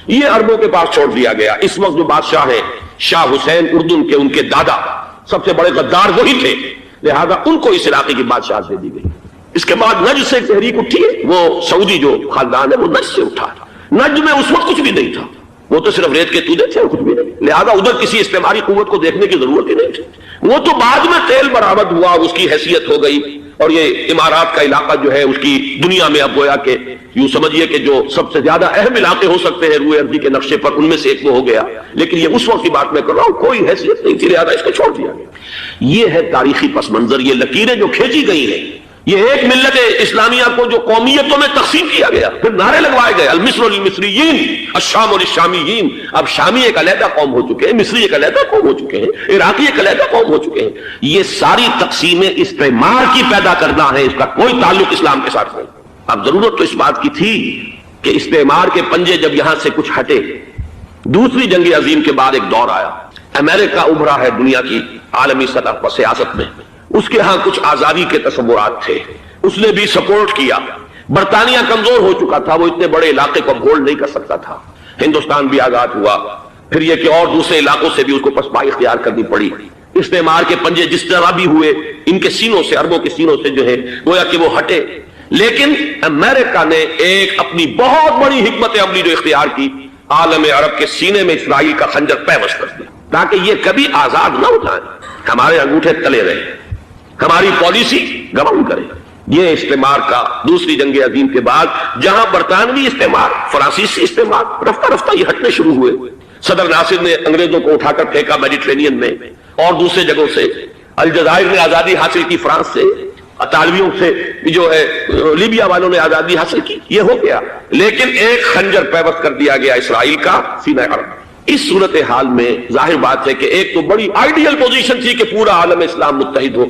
یہ عربوں کے پاس چھوڑ دیا گیا. اس وقت جو بادشاہ ہیں شاہ حسین اردن کے، ان کے دادا سب سے بڑے غدار وہی تھے، لہذا ان کو اس علاقے کی بادشاہت دے دی گئی. اس کے بعد نجد سے تحریک اٹھی ہے، وہ سعودی جو خاندان ہے وہ نجد سے اٹھا. نجد میں اس وقت کچھ بھی نہیں تھا، وہ تو صرف ریت کے تودے تھے اور کچھ بھی نہیں، لہذا ادھر کسی استعماری قوت کو دیکھنے کی ضرورت ہی نہیں تھی. وہ تو بعد میں تیل برآمد ہوا، اس کی حیثیت ہو گئی، اور یہ امارات کا علاقہ جو ہے اس کی دنیا میں اب گویا کہ یوں سمجھیے کہ جو سب سے زیادہ اہم علاقے ہو سکتے ہیں روئے ارضی کے نقشے پر، ان میں سے ایک وہ ہو گیا. لیکن یہ اس وقت کی بات میں کر رہا ہوں، کوئی حیثیت نہیں تھی، لہذا اس کو چھوڑ دیا گیا. یہ ہے تاریخی پس منظر، یہ لکیریں جو کھینچی گئی ہیں. یہ ایک ملت اسلامیہ کو جو قومیتوں میں تقسیم کیا گیا، پھر نعرے لگوائے گئے المصر للمصریین الشام للشامیین. اب شامی ایک علیحدہ قوم ہو چکے ہیں، مصری ایک علیحدہ قوم ہو چکے ہیں، عراقی ایک علیحدہ قوم ہو چکے ہیں. یہ ساری تقسیمیں استعمار کی پیدا کرنا ہے، اس کا کوئی تعلق اسلام کے ساتھ نہیں. اب ضرورت تو اس بات کی تھی کہ استعمار کے پنجے جب یہاں سے کچھ ہٹے، دوسری جنگ عظیم کے بعد ایک دور آیا، امریکہ ابھرا ہے دنیا کی عالمی سطح پر سیاست میں. اس کے ہاں کچھ آزادی کے تصورات تھے، اس نے بھی سپورٹ کیا. برطانیہ کمزور ہو چکا تھا، وہ اتنے بڑے علاقے کو ہولڈ نہیں کر سکتا تھا. ہندوستان بھی آزاد ہوا، پھر یہ کہ اور دوسرے علاقوں سے بھی اس کو پسپائی اختیار کرنی پڑی. استعمار کے پنجے جس طرح بھی ہوئے، ان کے سینوں سے، عربوں کے سینوں سے جو ہے گویا کہ وہ ہٹے. لیکن امریکہ نے ایک اپنی بہت بڑی حکمت عملی جو اختیار کی، عالم عرب کے سینے میں اسرائیل کا خنجر پیوست کر دیا تاکہ یہ کبھی آزاد نہ ہو جائیں، ہمارے انگوٹھے تلے رہے، ہماری پالیسی گمن کرے. یہ استعمار کا دوسری جنگ عظیم کے بعد جہاں برطانوی استعمار، فرانسیسی استعمار رفتہ رفتہ یہ ہٹنے شروع ہوئے. صدر ناصر نے انگریزوں کو اٹھا کر پھینکا میڈیٹرینین میں اور دوسرے جگہوں سے. الجزائر نے آزادی حاصل کی فرانس سے، اطالویوں سے جو ہے لیبیا والوں نے آزادی حاصل کی، یہ ہو گیا. لیکن ایک خنجر پیوست کر دیا گیا اسرائیل کا سینہ عرب. اس صورتحال میں ظاہر بات ہے کہ ایک تو بڑی آئیڈیل پوزیشن تھی کہ پورا عالم اسلام متحد ہو،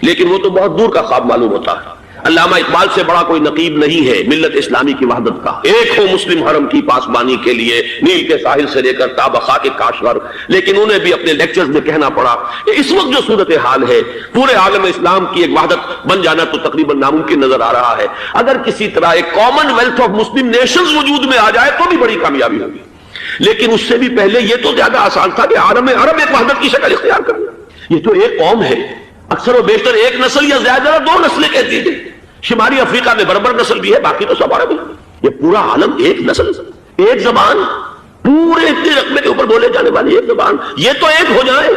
لیکن وہ تو بہت دور کا خواب معلوم ہوتا ہے. علامہ اقبال سے بڑا کوئی نقیب نہیں ہے ملت اسلامی کی وحدت کا. ایک ہو مسلم حرم کی پاسبانی کے لیے نیل کے ساحل سے لے کر تابخا کے کاشغر. لیکن انہیں بھی اپنے لیکچرز میں کہنا پڑا کہ اس وقت جو صورتحال ہے، پورے عالم اسلام کی ایک وحدت بن جانا تو تقریباً ناممکن نظر آ رہا ہے. اگر کسی طرح ایک common wealth of Muslim nations وجود میں آ جائے تو بھی بڑی کامیابی ہوگی. لیکن اس سے بھی پہلے یہ تو زیادہ آسان تھا کہ عالم عرب ایک وحدت کی شکل اختیار کرنا. یہ تو ایک قوم ہے، اکثر و بیشتر ایک نسل یا زیادہ دو نسلیں کہتی ہیں. شمالی افریقہ میں بربر نسل بھی ہے، باقی تو سب عرب ہیں. یہ پورا عالم ایک نسل، ایک زبان، پورے اتنے رقبے کے اوپر بولے جانے والی ایک زبان، یہ تو ایک ہو جائے.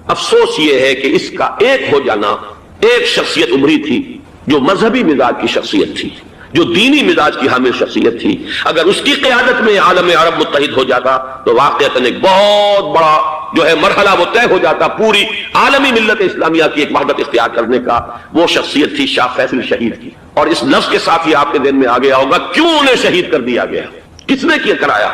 افسوس یہ ہے کہ اس کا ایک ہو جانا، ایک شخصیت ابھری تھی جو مذہبی مزاج کی شخصیت تھی، جو دینی مزاج کی حامل شخصیت تھی. اگر اس کی قیادت میں عالم عرب متحد ہو جاتا تو واقعتاً ایک بہت بڑا جو ہے مرحلہ وہ طے ہو جاتا پوری عالمی ملت اسلامیہ کی ایک وحدت اختیار کرنے کا. وہ شخصیت تھی شاہ فیصل شہید کی. اور اس لفظ کے ساتھ ہی آپ کے ذہن میں آ گیا ہوگا کیوں انہیں شہید کر دیا گیا، کس نے کیا کرایا،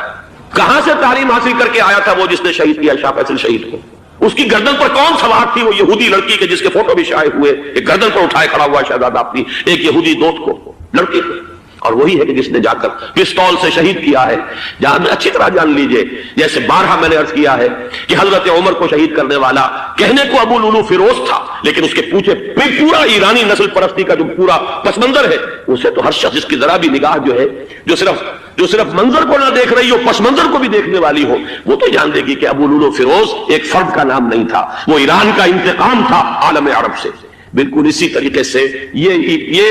کہاں سے تعلیم حاصل کر کے آیا تھا وہ جس نے شہید کیا شاہ فیصل شہید کو. اس کی گردن پر کون سوار تھی؟ وہ یہودی لڑکی کے جس کے فوٹو بھی شائع ہوئے، ایک گردن پر اٹھائے کھڑا ہوا شہزادہ اپنی ایک یہودی دوست کو، لڑکی کو. اور وہی ہے کہ جس نے جا کر پستول سے شہید کیا ہے. جہاں میں اچھی طرح جان لیجئے، جیسے بارہا میں نے عرض کیا ہے کہ حضرت عمر کو شہید کرنے والا کہنے کو ابو لولو فیروز تھا، لیکن اس کے پیچھے پورا ایرانی نسل پرستی کا جو پورا پس منظر ہے، اسے تو ہر شخص جس کی ذرا بھی نگاہ جو ہے جو صرف منظر کو نہ دیکھ رہی ہو، پس منظر کو بھی دیکھنے والی ہو، وہ تو جان دے گی کہ ابو لولو فیروز ایک فرد کا نام نہیں تھا، وہ ایران کا انتقام تھا عالم عرب سے. بالکل اسی طریقے سے یہ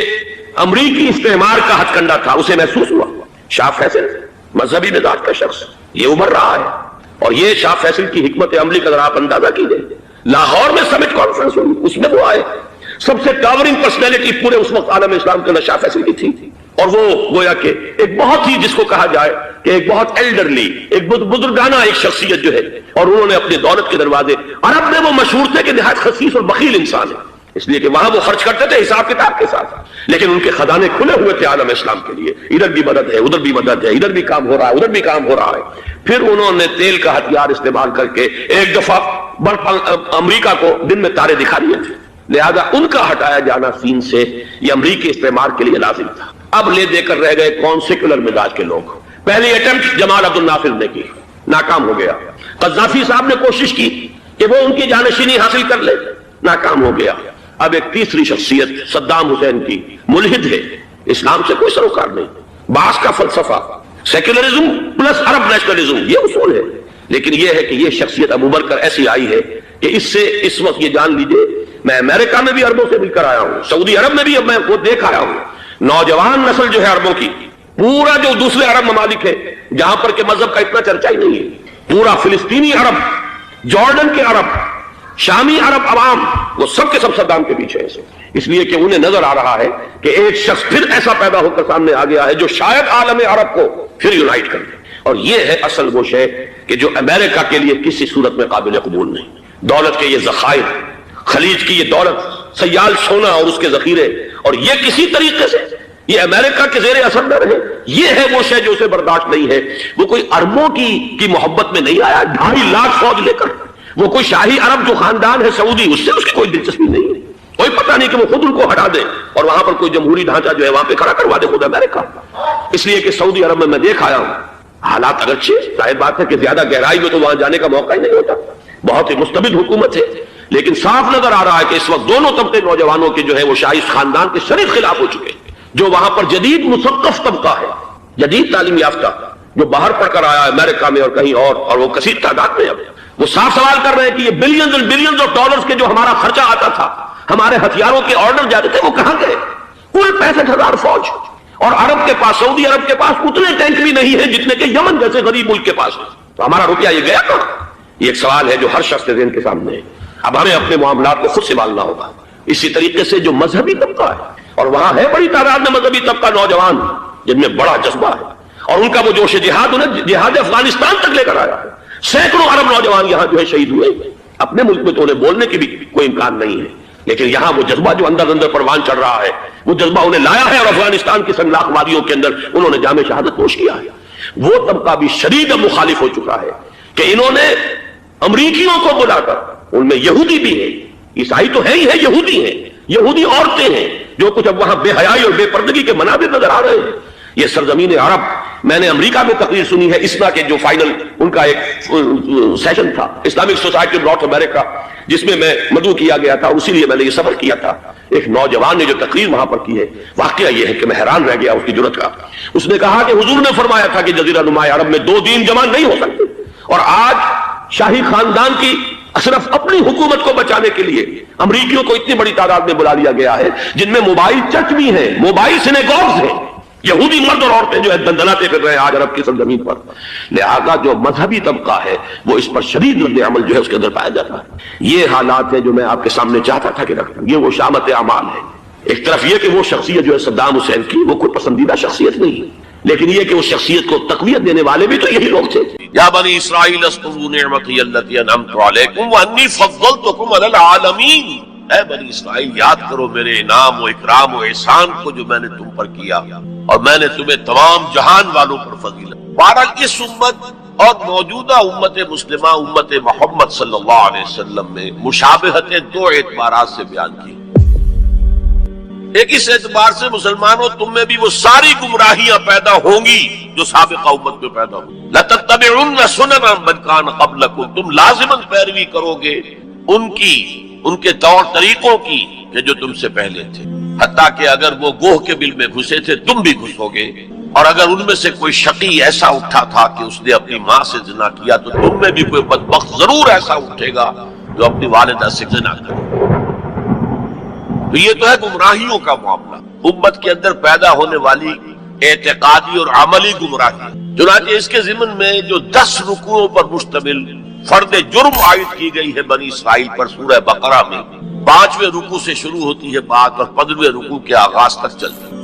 امریکی استعمار کا ہتھ کنڈا تھا، اسے محسوس ہوا. شاہ فیصل مذہبی مزاج کا شخص یہ ابھر رہا ہے، اور یہ شاہ فیصل کی حکمت عملی کا ذرا آپ اندازہ کیجئے. لاہور میں سمٹ کانفرنس ہوئی، اس میں وہ آئے، سب سے ٹاورنگ پرسنالٹی پورے اس وقت عالم اسلام کے اندر شاہ فیصل کی تھی. اور وہ گویا کہ ایک بہت ہی جس کو کہا جائے کہ ایک بہت ایلڈرلی، ایک بزرگانہ ایک شخصیت جو ہے، اور انہوں نے اپنی دولت کے دروازے، عرب میں وہ مشہور تھے کہ نہایت خسیس اور بخیل انسان ہے، اس لیے کہ وہاں وہ خرچ کرتے تھے حساب کتاب کے ساتھ، لیکن ان کے خزانے کھلے ہوئے تھے عالم اسلام کے لیے. ادھر بھی مدد ہے، ادھر بھی مدد ہے، ادھر بھی کام ہو رہا ہے، ادھر بھی کام ہو رہا ہے. پھر انہوں نے تیل کا ہتھیار استعمال کر کے ایک دفعہ امریکہ کو دن میں تارے دکھا دیے تھے، لہذا ان کا ہٹایا جانا سین سے یہ امریکی استعمار کے لیے لازم تھا. اب لے دے کر رہ گئے کون؟ سیکولر مزاج کے لوگ. پہلی اٹمپٹ جمال عبد الناصر نے کی، ناکام ہو گیا. قذافی صاحب نے کوشش کی کہ وہ ان کی جانشینی حاصل کر لے، ناکام ہو گیا. اب ایک تیسری شخصیت صدام حسین کی، ملحد ہے، اسلام سے کوئی سروکار نہیں. باس کا فلسفہ سیکولرزم پلس عرب نیشنلزم، یہ اصول ہے، لیکن یہ ہے کہ یہ شخصیت ابو بکر ایسی آئی ہے کہ اس سے اس وقت یہ جان لیجئے، میں امریکہ میں بھی عربوں سے مل کر آیا ہوں، سعودی عرب میں بھی اب میں وہ دیکھ آیا ہوں، نوجوان نسل جو ہے عربوں کی، پورا جو دوسرے عرب ممالک ہے جہاں پر کہ مذہب کا اتنا چرچا ہی نہیں ہے، پورا فلسطینی عرب، جارڈن کے عرب، شامی عرب عوام، وہ سب کے سب صدام کے پیچھے ہیں، اس لیے کہ انہیں نظر آ رہا ہے کہ ایک شخص پھر ایسا پیدا ہو کر سامنے آ گیا ہے جو شاید عالم عرب کو پھر یونائٹ کر دے، اور یہ ہے اصل وہ شے کہ جو امریکہ کے لیے کسی صورت میں قابل قبول نہیں۔ دولت کے یہ ذخائر، خلیج کی یہ دولت، سیال سونا اور اس کے ذخیرے، اور یہ کسی طریقے سے یہ امریکہ کے زیر اثر نہ رہے، یہ ہے وہ شے جو اسے برداشت نہیں ہے۔ وہ کوئی عربوں کی محبت میں نہیں آیا 2.5 لاکھ فوج لے کر، وہ کوئی شاہی عرب جو خاندان ہے سعودی، اس سے اس کی کوئی دلچسپی نہیں ہے، کوئی پتہ نہیں کہ وہ خود ان کو ہٹا دے اور وہاں پر کوئی جمہوری ڈھانچہ جو ہے وہاں پہ کھڑا کروا دے خود امریکہ۔ اس لیے کہ سعودی عرب میں دیکھ آیا ہوں، حالات اگرچہ ظاہر بات ہے کہ زیادہ گہرائی میں تو وہاں جانے کا موقع ہی نہیں ہوتا، بہت ہی مستبد حکومت ہے، لیکن صاف نظر آ رہا ہے کہ اس وقت دونوں طبقے نوجوانوں کے جو ہے وہ شاہی خاندان کے شدید خلاف ہو چکے ہیں۔ جو وہاں پر جدید مثقف طبقہ ہے، جدید تعلیم یافتہ، جو باہر پڑھ کر آیا ہے امریکہ میں اور کہیں اور وہ کثیر تعداد میں، اب وہ صاف سوال کر رہے ہیں کہ یہ بلینز اور بلینز آف ڈالرز کے جو ہمارا خرچہ آتا تھا، ہمارے ہتھیاروں کے آرڈر جاتے تھے، وہ کہاں گئے؟ کل 65,000 فوج، اور عرب کے پاس، سعودی عرب کے پاس اتنے ٹینک بھی نہیں ہیں جتنے کہ یمن جیسے غریب ملک کے پاس ہے، تو ہمارا روپیہ یہ گیا کہاں؟ یہ ایک سوال ہے جو ہر شخص کے ذہن کے سامنے ہے۔ اب ہمیں اپنے معاملات کو خود سنبھالنا ہوگا۔ اسی طریقے سے جو مذہبی طبقہ ہے، اور وہاں ہے بڑی تعداد میں مذہبی طبقہ نوجوان جن میں بڑا جذبہ ہے، اور ان کا وہ جوش جہاد انہیں جہاد افغانستان تک لے کر آیا ہے۔ سینکڑوں عرب نوجوان یہاں جو ہے شہید ہوئے، اپنے ملک میں تو انہیں بولنے کی بھی کوئی امکان نہیں ہے، لیکن یہاں وہ جذبہ جو اندر اندر پروان چڑھ رہا ہے، وہ جذبہ انہیں لایا ہے، اور افغانستان کی سنگلاخ وادیوں کے اندر انہوں نے جام شہادت نوش کیا ہے۔ وہ طبقہ بھی شدید مخالف ہو چکا ہے کہ انہوں نے امریکیوں کو بلا کر، ان میں یہودی بھی ہیں، عیسائی تو ہے ہی ہے، یہودی ہیں، یہودی عورتیں ہیں، جو کچھ اب وہاں بے حیائی اور بے پردگی کے مناظر نظر آ رہے ہیں۔ یہ سرزمین عرب، میں نے امریکہ میں تقریر سنی ہے اسنا کے جو فائنل ان کا ایک سیشن تھا، اسلامک سوسائٹی آف نارتھ امریکہ، جس میں میں مدعو کیا گیا تھا، اسی لیے میں نے یہ سفر کیا تھا۔ ایک نوجوان نے جو تقریر وہاں پر کی ہے، واقعہ یہ ہے کہ میں حیران رہ گیا اس کی جرأت کا۔ اس نے کہا کہ حضور نے فرمایا تھا کہ جزیرہ نما عرب میں 2 دین جمع نہیں ہو سکتے، اور آج شاہی خاندان کی صرف اپنی حکومت کو بچانے کے لیے امریکیوں کو اتنی بڑی تعداد میں بلا لیا گیا ہے، جن میں موبائل چرچ بھی ہیں، موبائل سینیگوگز ہیں، یہودی مرد اور عورتیں جو ہے دندناتے پھر رہے ہیں آج عرب کی سرزمین پر۔ لہذا جو مذہبی طبقہ ہے وہ اس پر شدید رد عمل جو ہے اس کے اندر پایا جاتا ہے۔ یہ حالات ہیں جو میں آپ کے سامنے چاہتا تھا کہ رکھوں، یہ وہ شامت اعمال ہے۔ ایک طرف یہ کہ وہ شخصیت جو ہے صدام حسین کی، وہ کوئی پسندیدہ شخصیت نہیں، لیکن یہ کہ اس شخصیت کو تقویت دینے والے بھی تو یہی لوگ تھے۔ یا بنی اسرائیل اذکروا نعمتی التی انعمت علیکم وانی فضلتکم علی العالمین، اے بنی اسرائیل یاد کرو میرے انعام و اکرام و احسان کو جو میں نے تم پر کیا، اور میں نے تمہیں تمام جہان والوں پر فضیلت۔ بہرحال اس امت اور موجودہ امت مسلمہ، امت محمد صلی اللہ علیہ وسلم میں مشابہتیں 2 اعتبارات سے بیان کی۔ ایک اس اعتبار سے مسلمانوں تم میں بھی وہ ساری گمراہیاں پیدا ہوں گی جو سابقہ امت میں پیدا ہوئی۔ لَتَتَّبِعُنَّ سُنَنَ مَنْ كَانَ قَبْلَكُمْ، تم لازماً پیروی کرو گے ان کے طور طریقوں کی کہ جو تم سے پہلے تھے، حتیٰ کہ اگر وہ گوہ کے بل میں گھسے تھے تم بھی گھسو گے، اور اگر ان میں سے کوئی شقی ایسا اٹھا تھا کہ اس نے اپنی ماں سے زنا کیا تو تم میں بھی کوئی بدبخت ضرور ایسا اٹھے گا جو اپنی والدہ سے زنا کرے۔ تو یہ تو ہے گمراہیوں کا معاملہ، امت کے اندر پیدا ہونے والی اعتقادی اور عملی گمراہی۔ چنانچہ اس کے ضمن میں جو 10 رکوعوں پر مشتمل فرد جرم عائد کی گئی ہے بنی اسرائیل پر سورہ بقرہ میں، 5ویں رکوع سے شروع ہوتی ہے بات اور 15ویں رکوع کے آغاز تک چلتی ہے،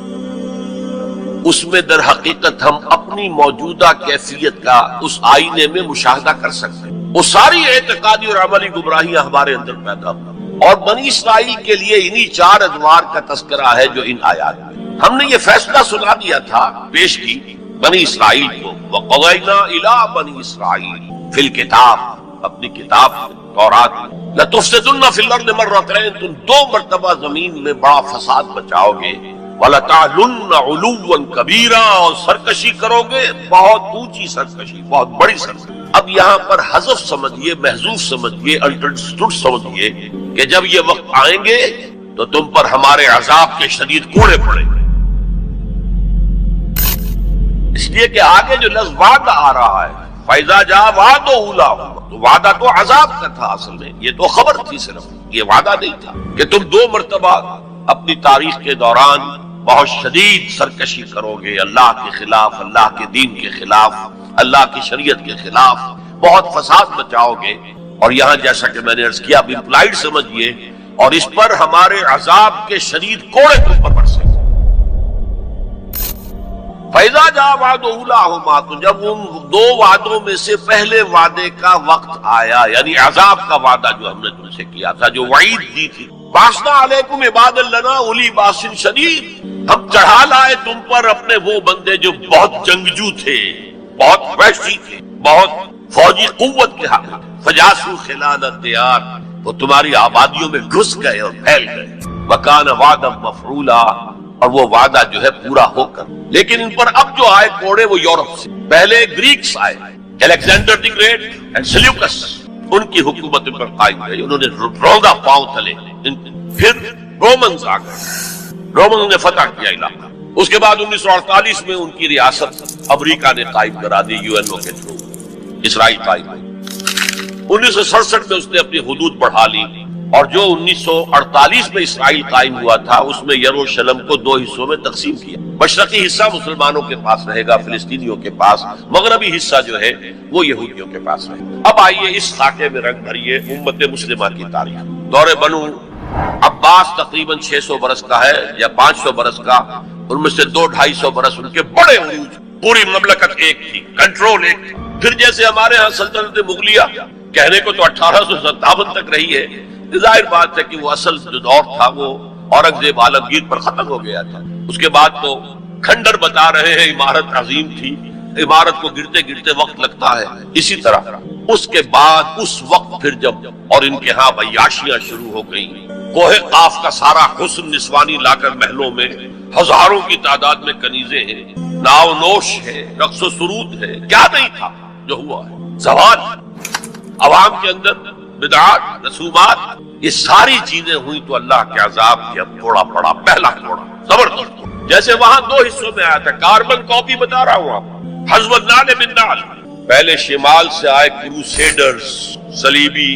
اس میں در حقیقت ہم اپنی موجودہ کیفیت کا اس آئینے میں مشاہدہ کر سکتے ہیں۔ وہ ساری اعتقادی اور عملی گمراہیاں ہمارے اندر پیدا ہوئی، اور بنی اسرائیل کے لیے انہی 4 ادوار کا تذکرہ ہے جو ان آیات میں ہم نے یہ فیصلہ سنا دیا تھا، پیش کی بنی اسرائیل کو، وَقَضَيْنَا إِلَىٰ بَنِي إِسْرَائِيلَ فِي الْكِتَابِ، اپنی کتاب تورات میں، لَتُفْسِدُنَّ فِي الْأَرْضِ مَرَّتَيْنِ، تم 2 مرتبہ زمین میں بڑا فساد مچاؤ گے، وَلَتَعْلُنَّ عُلُوًّا كَبِيرًا، اور سرکشی کرو گے، بہت اونچی سرکشی، بہت بڑی سرکشی۔ اب یہاں پر حذف سمجھیے، محذوف سمجھیے، انڈرسٹوڈ سمجھیے کہ جب یہ وقت آئیں گے تو تم پر ہمارے عذاب کے شدید کوڑے پڑیں گے، اس لیے کہ آگے جو لفظ وعدہ آ رہا ہے فَإِذَا جَاءَ وَعْدُ أُولَاهُمَا، تو وعدہ تو عذاب کا تھا اصل میں، یہ تو خبر تھی صرف، یہ وعدہ نہیں تھا کہ تم 2 مرتبہ اپنی تاریخ کے دوران بہت شدید سرکشی کرو گے اللہ کے خلاف، اللہ کے دین کے خلاف، اللہ کی شریعت کے خلاف، بہت فساد مچاؤ گے. اور یہاں جیسا کہ میں نے عرض کیا اب امپلائڈ سمجھیے، اور اس پر ہمارے عذاب کے شدید کوڑے تم پر برسے. فَإِذَا جَاءَ وَعْدُ أُولَاهُمَا، تو جب ان 2 وعدوں میں سے پہلے وعدے کا وقت آیا، یعنی عذاب کا وعدہ جو ہم نے تم سے کیا تھا، جو وعید دی تھی، بَعَثْنَا عَلَيْكُمْ عِبَادًا لَنَا أُولِي بَأْسٍ شَدِيدٍ، ہم چڑھا لائے تم پر اپنے وہ بندے جو بہت جنگجو تھے، بہت وحشی تھے، بہت فوجی قوت کے حامل. فَجَاسُوا خِلَالَ الدِّيَارِ، وہ تمہاری آبادیوں میں گھس گئے اور پھیل گئے. وَكَانَ وَعْدًا مَفْعُولًا، اور وہ وعدہ جو ہے پورا ہو کر. لیکن ان پر اب جو آئے کوڑے وہ یورپ سے. پہلے گریکس آئے، Alexander the great and Seleucus, ان کی حکومت ان پر قائم رہی، انہوں نے روندا پاؤں تلے. پھر رومنز آ گئے، رومنز نے فتح کیا علاقہ. اس کے بعد 1948 میں ان کی ریاست امریکہ نے قائم کرا دی UN کے تھرو. اسرائیل قائم ہوئی. 1967 میں اس نے اپنی حدود بڑھا لی، اور جو 1948 میں اسرائیل قائم ہوا تھا اس میں یروشلم کو 2 حصوں میں تقسیم کیا. مشرقی حصہ مسلمانوں کے پاس رہے گا، فلسطینیوں کے پاس، مغربی حصہ جو ہے وہ یہودیوں کے پاس رہے گا. اب آئیے اس خاکے میں رنگ بھریے امت مسلمہ کی تاریخ. دور بنو عباس تقریباً 600 برس کا ہے یا 500 برس کا، ان میں سے 200-250 برس ان کے بڑے عروج، پوری مملکت ایک تھی، کنٹرول ایک تھا. پھر جیسے ہمارے ہاں سلطنت مغلیہ کہنے کو تو 1857 تک رہی ہے، ظاہر بات ہے کہ وہ اصل جو دور تھا وہ اورنگزیب عالمگیر پر ختم ہو گیا تھا. اس کے بعد تو کھنڈر بتا رہے ہیں عمارت عظیم تھی، عمارت کو گرتے گرتے وقت لگتا ہے. اسی طرح اس کے بعد اس وقت پھر جب اور ان کے ہاں عیاشیاں شروع ہو گئیں، کوہ قاف کا سارا حسن نسوانی لا کر محلوں میں، ہزاروں کی تعداد میں کنیزیں ہیں، ناو نوش ہے، رقص و سرود ہے، کیا نہیں تھا جو ہوا ہے. زوال عوام کے اندر، بدعات، رسومات، یہ ساری چیزیں ہوئی تو اللہ کے عذاب کے اب کوڑا پڑا، پہلا کوڑا زبردست. جیسے وہاں 2 حصوں میں آیا تھا، کاربن کاپی بتا رہا ہوں آپ، حزب النال من نال. پہلے شمال سے آئے کروسیڈرز، صلیبی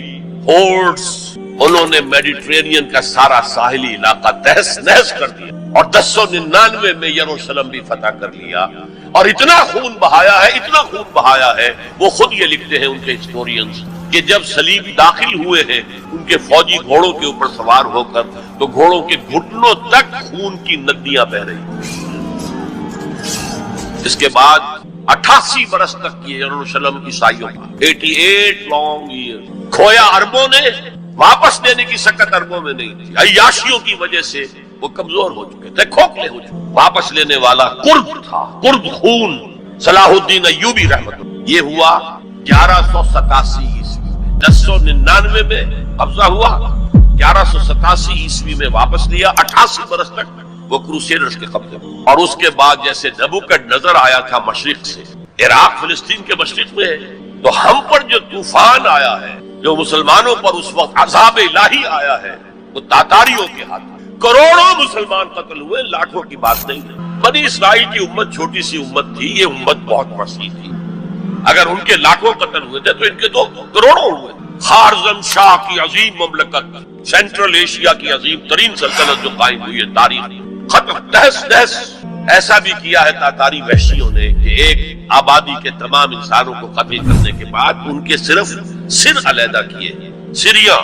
ہورڈز، انہوں نے میڈیٹرینین کا سارا ساحلی علاقہ تہس نہس کر دیا، اور 1099 میں یروشلم بھی فتح کر لیا. اور اتنا خون بہایا ہے، اتنا خون بہایا ہے، وہ خود یہ لکھتے ہیں ان کے ہسٹورینز کہ جب صلیبی داخل ہوئے ہیں ان کے فوجی گھوڑوں کے اوپر سوار ہو کر، تو گھوڑوں کے گھٹنوں تک خون کی ندیاں بہ رہی. اس کے بعد 88 برس تک یہ یروشلم عیسائیوں کا، 88 لانگ ایئر. کھویا عربوں نے، واپس لینے کی سکت عربوں میں نہیں تھی. عیاشیوں کی وجہ سے وہ کمزور ہو چکے تھے، کھوکھلے ہو چکے. واپس لینے والا کرد تھا، کرد خون، صلاح الدین ایوبی رحمت اللہ. یہ ہوا 1187 عیسوی میں. 1099 میں قبضہ ہوا، 1187 عیسوی میں واپس لیا. 88 برس تک وہ کروسیڈرز کے قبضے میں. اور اس کے بعد جیسے نبوکڈنیزر آیا تھا مشرق سے، عراق فلسطین کے مشرق میں ہے، تو ہم پر جو طوفان آیا ہے، جو مسلمانوں پر اس وقت عذاب الہی آیا ہے، وہ تاتاریوں کے ہاتھ. کروڑوں مسلمان قتل ہوئے، لاکھوں کی بات نہیں ہے. بنی اسرائیل کی امت چھوٹی سی امت تھی، یہ امت بہت وسیع تھی. اگر ان کے لاکھوں قتل ہوئے تھے تو ان کے تو کروڑوں ہوئے. خارزم شاہ کی عظیم مملکت، سینٹرل ایشیا کی عظیم ترین سلطنت جو قائم ہوئی ہے، تاریخ ختم، تہس نہس. ایسا بھی کیا ہے تاتاری وحشیوں نے کہ ایک آبادی کے تمام انسانوں کو قتل کرنے کے بعد ان کے صرف سر علیحدہ کیے، سریاں،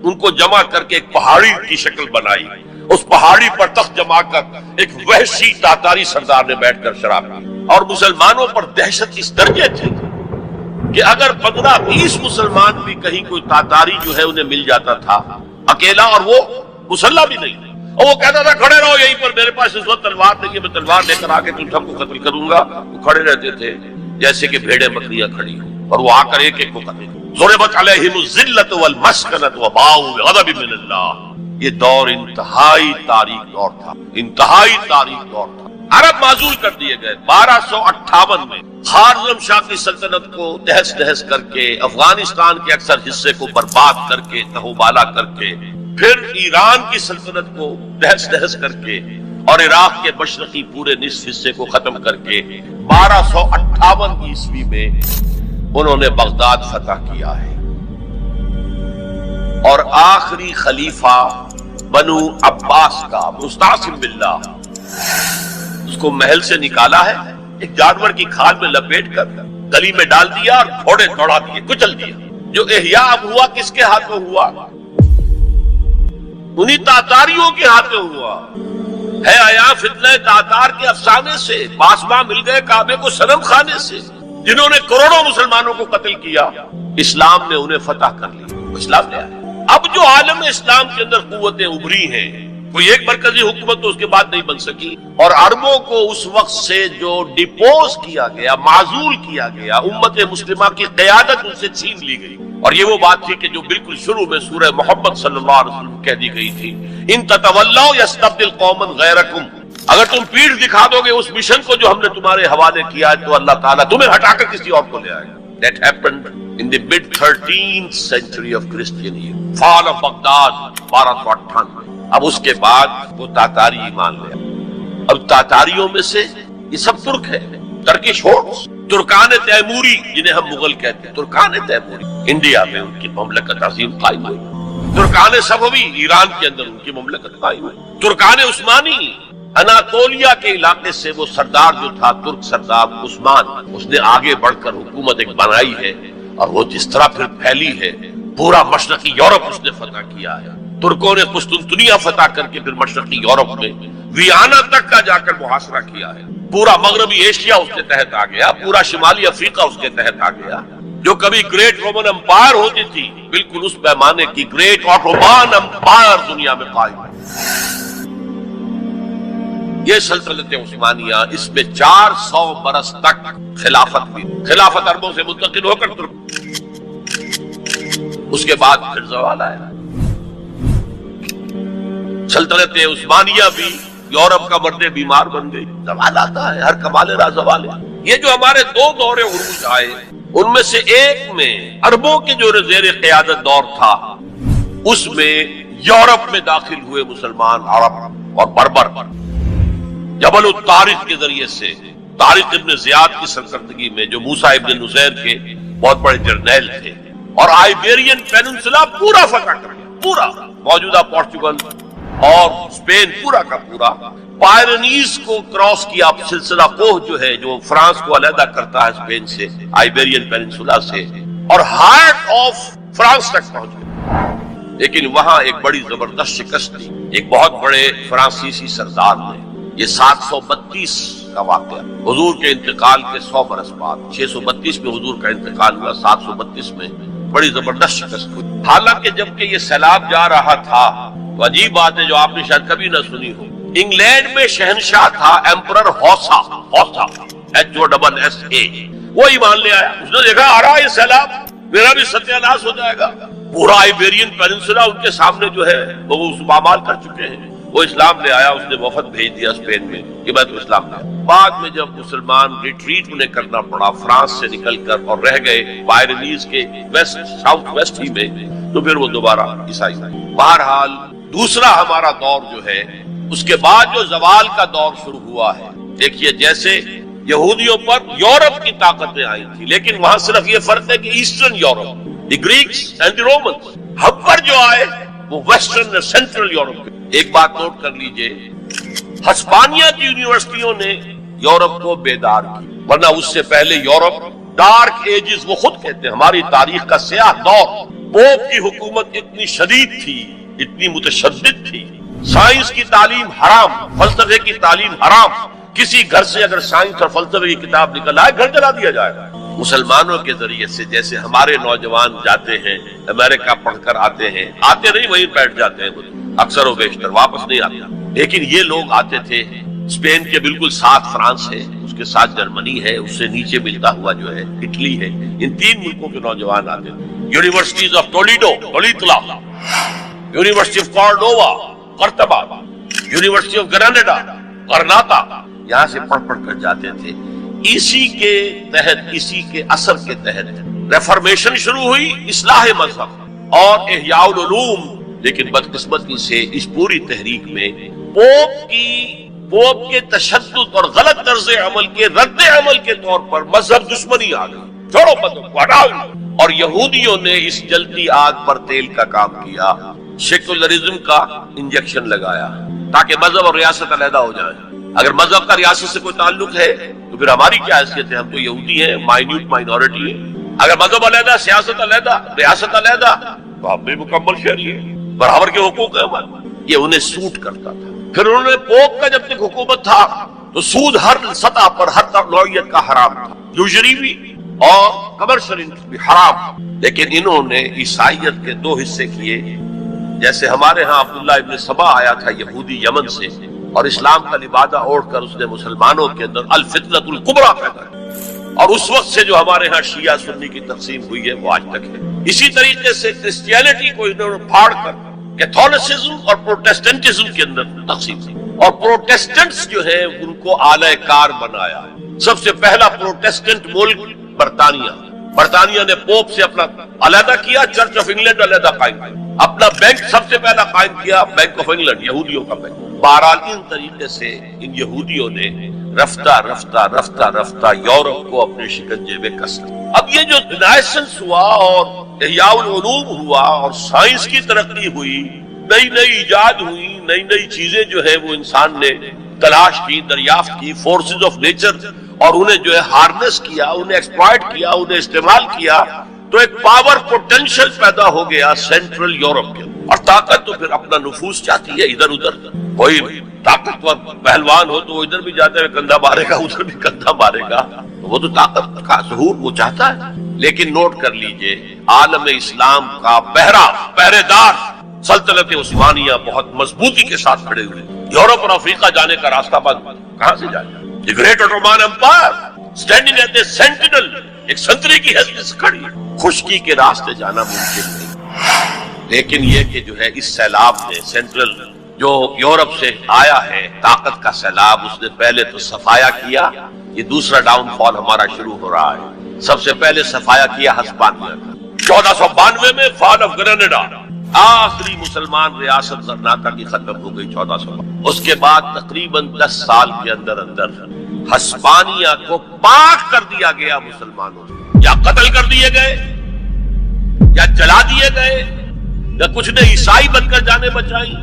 ان کو جمع کر کے ایک پہاڑی کی شکل بنائی. اس پہاڑی پر تخت جما کر ایک وحشی تاتاری سردار نے بیٹھ کر شراب پی. اور مسلمانوں پر دہشت اس درجے تھی کہ اگر 15-20 مسلمان بھی کہیں کوئی تاتاری جو ہے انہیں مل جاتا تھا اکیلا، اور وہ مسلح بھی نہیں، اور وہ کہتا تھا کھڑے رہو یہیں پر، میرے پاس اس وقت تلوار نہیں ہے، میں تلوار لے کر آ کے تم سب کو قتل کروں گا. وہ کھڑے رہتے تھے جیسے کہ بھیڑیں بکریاں کھڑی ہوں، اور وہ آ کر ایک ایک کو قتل. ضربت علیہم الذلۃ والمسکنۃ وباؤوا بغضب من اللہ. یہ دور انتہائی تاریخ دور تھا، انتہائی تاریخ دور تھا. عرب معزول کر دیے گئے. 1258 میں خارزم شاہ کی سلطنت کو تہس نہس کر کے، افغانستان کے اکثر حصے کو برباد کر کے، تہوبالا کر کے، پھر ایران کی سلطنت کو تہس نہس کر کے، اور عراق کے مشرقی پورے نصف حصے کو ختم کر کے 1258 عیسوی میں انہوں نے بغداد فتح کیا ہے اور آخری خلیفہ بنو عباس کا مستعصم باللہ اس کو محل سے نکالا ہے، ایک جانور کی کھال میں لپیٹ کر گلی میں ڈال دیا اور گھوڑے دوڑا دیے، کچل دیا۔ جو احیاء اب ہوا کس کے ہاتھوں ہوا؟ انہی تاتاریوں کے ہاتھوں ہوا ہے۔ آیا فتنہ تاتار کے افسانے سے باسما مل گئے کعبے کو صنم خانے سے، جنہوں نے کروڑوں مسلمانوں کو قتل کیا، اسلام نے انہیں فتح کر لیا، اسلام نے آیا۔ اب جو عالم اسلام کے اندر قوتیں ابھری ہیں، کوئی ایک مرکزی حکومت تو اس کے بعد نہیں بن سکی، اور عربوں کو اس وقت سے جو ڈیپوز کیا گیا، معزول کیا گیا، امت مسلمہ کی قیادت ان سے چھین لی گئی۔ اور یہ وہ بات تھی کہ جو بالکل شروع میں سورہ محمد صلی اللہ علیہ وسلم کہہ دی گئی تھی، ان تتولوا یستبدل قوما غیرکم، اگر تم پیٹھ دکھا دو گے اس مشن کو جو ہم نے تمہارے حوالے کیا ہے تو اللہ تعالیٰ تمہیں ہٹا کر کسی اور کو لے آئے گا۔ That happened in the mid 13th century of Christian era. Fall of Baghdad 1298۔ اب اس کے بعد وہ تاتاری ایمان لے آئے۔ اب تاتاریوں میں سے یہ سب ترک ہے، ترکش ہورڈز، ترکان تیموری جنہیں ہم مغل کہتے ہیں، ترکان تیموری انڈیا میں ان کی مملکت عظیم قائم ہوئی، ترکان صفوی ایران کے اندر ان کی مملکت قائم ہوئی، ترکان عثمانی اناتولیا کے علاقے سے وہ سردار جو تھا ترک سردار عثمان، اس نے آگے بڑھ کر حکومت ایک بنائی ہے، اور وہ جس طرح پھر پھیلی ہے، پورا مشرقی یورپ اس نے فتح کیا ہے۔ ترکوں نے قسطنطنیہ فتح کر کے پھر مشرقی یورپ میں ویانا تک کا جا کر محاصرہ کیا ہے، پورا مغربی ایشیا اس کے تحت آ گیا، پورا شمالی افریقہ اس کے تحت آ گیا۔ جو کبھی گریٹ رومن امپائر ہوتی تھی، بالکل اس پیمانے کی گریٹ آٹومان امپائر دنیا میں قائم ہے۔ یہ سلطنت عثمانیہ، اس میں 400 برس تک خلافت ہوئی، خلافت عربوں سے منتقل ہو کر ترک، اس کے بعد پھر زوال آیا۔ سلطنت عثمانیہ بھی یورپ کا مرد بیمار بن گئی، زوال آتا ہے، ہر کمال راہ زوال ہے۔ یہ جو ہمارے دو دور عروج آئے، ان میں سے ایک میں عربوں کے جو زیر قیادت دور تھا، اس میں یورپ میں داخل ہوئے مسلمان عرب اور بربر جبل الطارق کے ذریعے سے، طارق ابن زیاد کی سرکردگی میں، جو موسیٰ ابن نصیر کے بہت بڑے جرنیل تھے، اور آئیبیرین پیننسولا پورا فتح کر گیا، پورا موجودہ پورچگل اور اسپین پورا کا پورا، پائرنیز کو کراس کیا، سلسلہ کوہ جو ہے جو فرانس کو علیحدہ کرتا ہے اسپین سے، آئیبیرین پیننسولا سے، اور ہارٹ آف فرانس تک پہنچ گیا۔ لیکن وہاں ایک بڑی زبردست شکست تھی، ایک بہت بڑے فرانسیسی سردار نے، یہ 732 کا واقعہ، حضور کے انتقال کے 100 برس بعد، 632 میں حضور کا انتقال ہوا، 732 میں بڑی زبردست شکست ہوئی۔ حالانکہ جبکہ یہ سیلاب جا رہا تھا، تو عجیب بات ہے جو آپ نے شاید کبھی نہ سنی ہو، انگلینڈ میں شہنشاہ تھا ایمپرر ہوسا، HOSSA، وہ ایمان لے آیا، اس نے دیکھا آ رہا یہ سیلاب، میرا بھی ستیہ ناش ہو جائے گا۔ پورا آئیبیرین پیننسولا ان کے سامنے جو ہے وہ پامال کر چکے ہیں، وہ اسلام لے آیا، اس نے وفد بھیج دیا اسپین میں کہ میں تو اسلام لے آیا۔ بعد میں جب مسلمان ریٹریٹ انہیں کرنا پڑا فرانس سے نکل کر اور رہ گئے پائرنیز کے ویسٹ ساؤتھ ویسٹ ہی میں، تو پھر وہ دوبارہ عیسائی۔ بہرحال دوسرا ہمارا دور جو ہے، اس کے بعد جو زوال کا دور شروع ہوا ہے، دیکھیے جیسے یہودیوں پر یورپ کی طاقتیں آئی تھی، لیکن وہاں صرف یہ فرق ہے کہ eastern Europe, the Greeks and the Romans, ہم پر جو آئے وہ ویسٹرن اور سینٹرل یورپ کے۔ ایک بات نوٹ کر لیجئے، ہسپانیہ کی یونیورسٹیوں نے یورپ کو بیدار کی، ورنہ اس سے پہلے یورپ ڈارک ایجز، وہ خود کہتے ہیں ہماری تاریخ کا سیاہ دور، پوپ کی حکومت اتنی شدید تھی، اتنی متشدد تھی، سائنس کی تعلیم حرام، فلسفے کی تعلیم حرام، کسی گھر سے اگر سائنس اور فلسفے کی کتاب نکل آئے گھر جلا دیا جائے گا۔ مسلمانوں کے ذریعے سے جیسے ہمارے نوجوان جاتے ہیں امریکہ پڑھ کر آتے ہیں، آتے نہیں وہیں بیٹھ جاتے ہیں اکثر و بیشتر، واپس نہیں آتے، لیکن یہ لوگ آتے تھے، اسپین کے بالکل ساتھ فرانس ہے، اس کے ساتھ جرمنی ہے، اس سے نیچے ملتا ہوا جو ہے اٹلی ہے، ان تین ملکوں کے نوجوان آتے تھے۔ یونیورسٹیز آف ٹولیڈو، تولیتلا، یونیورسٹی آف کارڈووا، قرطبہ، یونیورسٹی آف گراناڈا، غرناطہ، یہاں سے پڑھ پڑھ کر جاتے تھے۔ اسی کے تحت، اسی کے اثر کے تحت ریفارمیشن شروع ہوئی، اصلاح مذہب اور احیاء العلوم، لیکن بدقسمتی سے اس پوری تحریک میں پوپ کے تشدد اور غلط طرز عمل کے رد عمل کے طور پر مذہب دشمنی آ گئی۔ چھوڑو مذہب کو، ہٹاؤ۔ اور یہودیوں نے اس جلتی آگ پر تیل کا کام کیا، سیکولرزم کا انجیکشن لگایا تاکہ مذہب اور ریاست علیحدہ ہو جائیں۔ اگر مذہب کا ریاست سے کوئی تعلق ہے تو پھر ہماری کیا حیثیت ہے؟ ہم تو یہودی ہیں، مائنیوٹ مائنورٹی ہے۔ اگر مذہب علیحدہ، سیاست علیحدہ، ریاست علیحدہ، تو ہم بھی مکمل شہری ہیں، برابر کے حقوق ہیں ہمارے۔ یہ انہیں سوٹ کرتا تھا۔ پھر انہوں نے پوپ کا جب تک حکومت تھا تو سود ہر سطح پر، ہر نوعیت کا حرام تھا، یوزری بھی اور کمرشل انٹرسٹ بھی حرام۔ لیکن انہوں نے عیسائیت کے دو حصے کیے، جیسے ہمارے ہاں عبداللہ ابن سبا آیا تھا یہودی یمن سے، اور اسلام کا لبادہ اوڑھ کر اس نے مسلمانوں کے اندر الفتنۃ الکبریٰ پیدا کی، اور اس وقت سے جو ہمارے ہاں شیعہ سنی کی تقسیم ہوئی ہے وہ آج تک ہے۔ اسی طریقے سے کرسچینٹی کو انہوں نے پھاڑ کر کیتھولسزم اور پروٹیسٹنٹزم کے اندر تقسیم کی، اور پروٹیسٹنٹس جو ہیں ان کو اعلی کار بنایا۔ سب سے پہلا پروٹیسٹنٹ ملک برطانیہ، برطانیہ نے پوپ سے اپنا علیحدہ کیا، چرچ آف انگلینڈ علیحدہ قائم کیا، اپنا بینک سب سے پہلا قائم کیا، بینک آف انگلینڈ، یہودیوں کا بینک۔ بہرحال ان طریقے سے ان یہودیوں نے رفتہ رفتہ رفتہ رفتہ یورپ کو اپنے شکنجے میں کس لیا۔ اب یہ جو رینیسنس ہوا اور احیاء العلوم ہوا اور سائنس کی ترقی ہوئی، نئی نئی ایجاد ہوئی، نئی نئی چیزیں جو ہے وہ انسان نے تلاش کی، دریافت کی، فورسز آف نیچر، اور انہیں جو ہے ہارنس کیا، انہیں ایکسپلائٹ کیا، انہیں استعمال کیا، تو ایک پاور پوٹینشل پیدا ہو گیا سینٹرل یورپ کے، اور طاقت تو پھر اپنا نفوذ چاہتی ہے ادھر ادھر۔ کوئی طاقتور پہلوان ہو تو وہ ادھر بھی جاتا ہے کندھا مارے گا، ادھر بھی کندھا مارے گا، تو وہ تو طاقت کا ظہور وہ چاہتا ہے۔ لیکن نوٹ کر لیجئے، عالم اسلام کا پہرے دار سلطنت عثمانیہ بہت مضبوطی کے ساتھ کھڑے ہوئے۔ یورپ اور افریقہ جانے کا راستہ بند، کہاں سے جائے گا؟ The great Ottoman empire standing at the sentinel, ایک سنتری کی حیثیت سے کھڑی ہے۔ خشکی کے راستے جانا ممکن نہیں، لیکن یہ کہ جو ہے اس سیلاب نے سینٹرل جو یورپ سے آیا ہے طاقت کا سیلاب، اس نے پہلے تو صفایا کیا۔ یہ دوسرا ڈاؤن فال ہمارا شروع ہو رہا ہے۔ سب سے پہلے صفایا کیا ہسپانیہ کا، 1492 میں فال آف گریناڈا، آخری مسلمان ریاست غرناطہ کی ختم ہو گئی 1492۔ اس کے بعد تقریباً 10 سال کے اندر اندر ہسپانیہ کو پاک کر دیا گیا مسلمانوں سے، یا قتل کر دیے گئے، یا جلا دیے گئے، یا کچھ نے عیسائی بن کر جانے بچائی،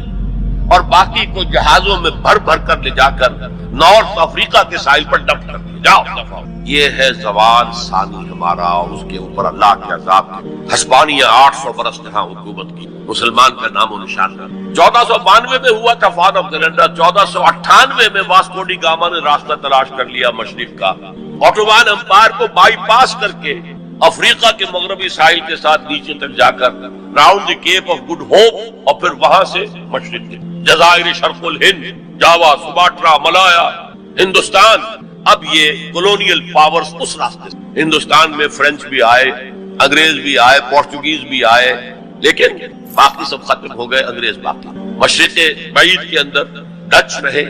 اور باقی کو جہازوں میں بھر بھر کر لے جا کر نارتھ افریقہ کے ساحل پر ڈمپ کر دیا، جاؤ دفعہ۔ یہ ہے زوال ثانی ہمارا، اور اس کے اوپر اللہ کے عذاب کے۔ ہسپانیہ 800 برس یہاں حکومت کی، مسلمان کا نام و نشان نہ۔ 1492 میں ہوا تھا فال آف گریناڈا، 1498 میں واسکو ڈی گاما نے راستہ تلاش کر لیا مشرق کا، اوٹومان امپائر کو بائی پاس کر کے افریقہ کے مغربی ساحل کے ساتھ نیچے تک جا کر round the Cape of Good Hope, اور پھر وہاں سے مشرق کے جزائر شرق الہند، جاوا، سماٹرا، ملایا، ہندوستان۔ اب یہ کولونیل پاورز اس راستے سے، ہندوستان میں فرینچ بھی آئے، انگریز بھی آئے، پورچوگیز بھی آئے، لیکن باقی سب ختم ہو گئے، انگریز باقی۔ مشرق بعید کے اندر ڈچ رہے،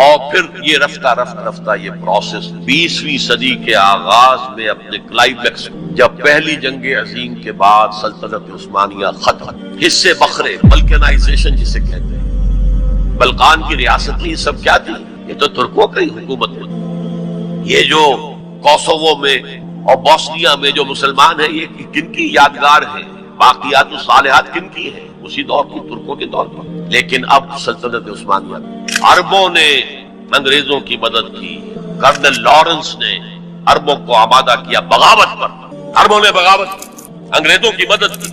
اور پھر یہ رفتہ رفتہ یہ پروسیس 20ویں صدی کے آغاز میں اپنے کلائمیکس، جب پہلی جنگ عظیم کے بعد سلطنت عثمانیہ ختم، حصے بکھرے، بلکانائزیشن جسے کہتے ہیں، بلقان کی ریاست یہ سب کیا تھی؟ یہ تو ترکوں کی حکومت ہوتی۔ یہ جو کوسوو میں اور بوسنیا میں جو مسلمان ہیں، یہ کن کی یادگار ہے؟ باقیات الصالحات کن کی ہے؟ اسی دور کی، ترکوں کے دور پر۔ لیکن اب سلطنت عثمانیہ، عربوں نے انگریزوں کی مدد کی، کرنل لارنس نے عربوں کو آمادہ کیا بغاوت پر، عربوں نے بغاوت کی، انگریزوں کی مدد کی،